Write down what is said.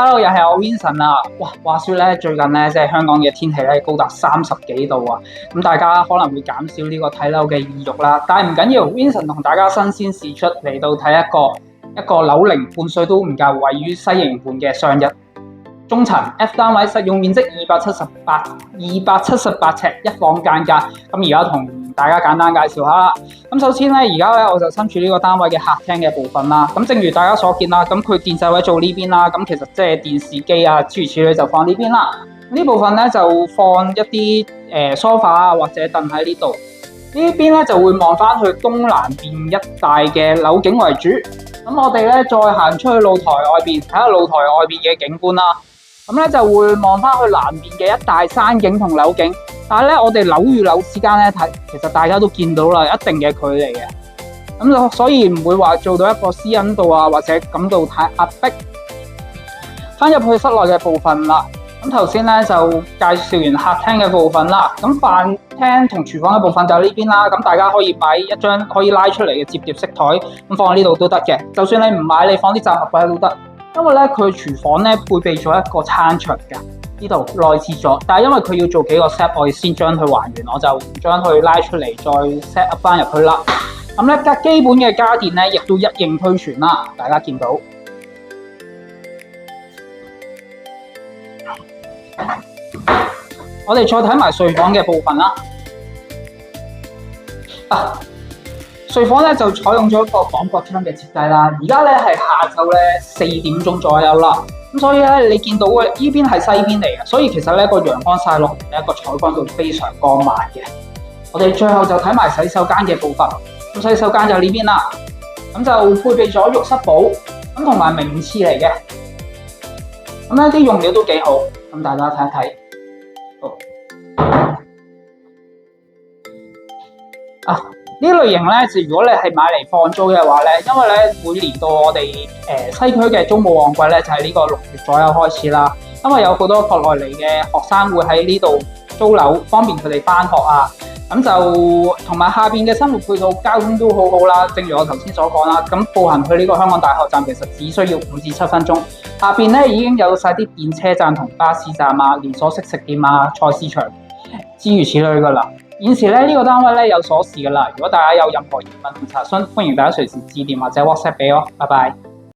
Hello，又係我 Vincent 啊！哇，話說咧，最近咧即係香港嘅天氣咧高達30幾度啊，咁大家可能會減少呢個睇樓嘅意欲啦。但係唔緊要，Vincent 同大家新鮮試出嚟到睇一個樓齡半歲都唔夠，位於西營盤嘅上日中層 F 單位，實用面積278尺，一房間隔。咁而家同大家簡單介紹下啦。咁首先咧，而家咧我就身處呢個單位嘅客廳嘅部分啦。咁正如大家所見啦，咁佢電視位做呢邊啦，咁其實即係電視機啊諸如此類就放呢邊啦。呢部分咧就放一啲梳化啊或者凳喺呢度。呢邊咧就會望翻去東南邊一帶嘅樓景為主。咁我哋咧再行出去露台外邊，睇下露台外邊嘅景觀啦。咁咧就會望翻去南邊嘅一帶山景同樓景，但係咧我哋樓與樓之間咧其實大家都見到啦，一定嘅距離嘅，咁就所以唔會話做到一個私隱度啊，或者感到太壓迫。翻入去室內嘅部分啦，咁頭先咧就介紹完客廳嘅部分啦，咁飯廳同廚房嘅部分就呢邊啦，咁大家可以買一張可以拉出嚟嘅摺疊式台，咁放喺呢度都得嘅，就算你唔買，你放啲雜物擺都得。因為咧佢廚房咧配備咗一個餐場嘅，呢度內置咗，但係因為佢要做幾個 step， 我哋先將佢還原，我就唔將佢拉出嚟再 set up 翻入去啦。咁咧基本嘅家電咧亦都一應俱全啦，大家見到。我哋再睇埋睡房嘅部分啦。睡房咧就採用咗一個廣角窗嘅設計啦。而家咧係下晝咧4點鐘左右啦，咁所以咧你見到嘅呢邊係西邊嚟嘅，所以其實咧個陽光曬落嚟咧個採光度非常光猛嘅。我哋最後就睇埋洗手間嘅部分，咁洗手間就呢邊啦，咁就配備咗浴室寶，咁同埋名廁嚟嘅，咁咧啲用料都幾好，咁大家睇一睇。呢類型咧，如果你係買嚟放租嘅話咧，因為咧每年到我哋西區嘅租務旺季咧，就係呢個6月左右開始啦。因為有好多國內嚟嘅學生會喺呢度租樓，方便佢哋返學啊。咁就同埋下邊嘅生活配套、交通都好好啦。正如我頭先所講啦，咁步行去呢個香港大學站其實只需要5至7分鐘。下邊咧已經有晒啲電車站同巴士站啊、連鎖式食店啊、菜市場諸如此類噶啦。現時咧呢個單位咧有鎖匙噶啦，如果大家有任何疑問同查詢，歡迎大家隨時致電或者 WhatsApp 俾我。拜拜。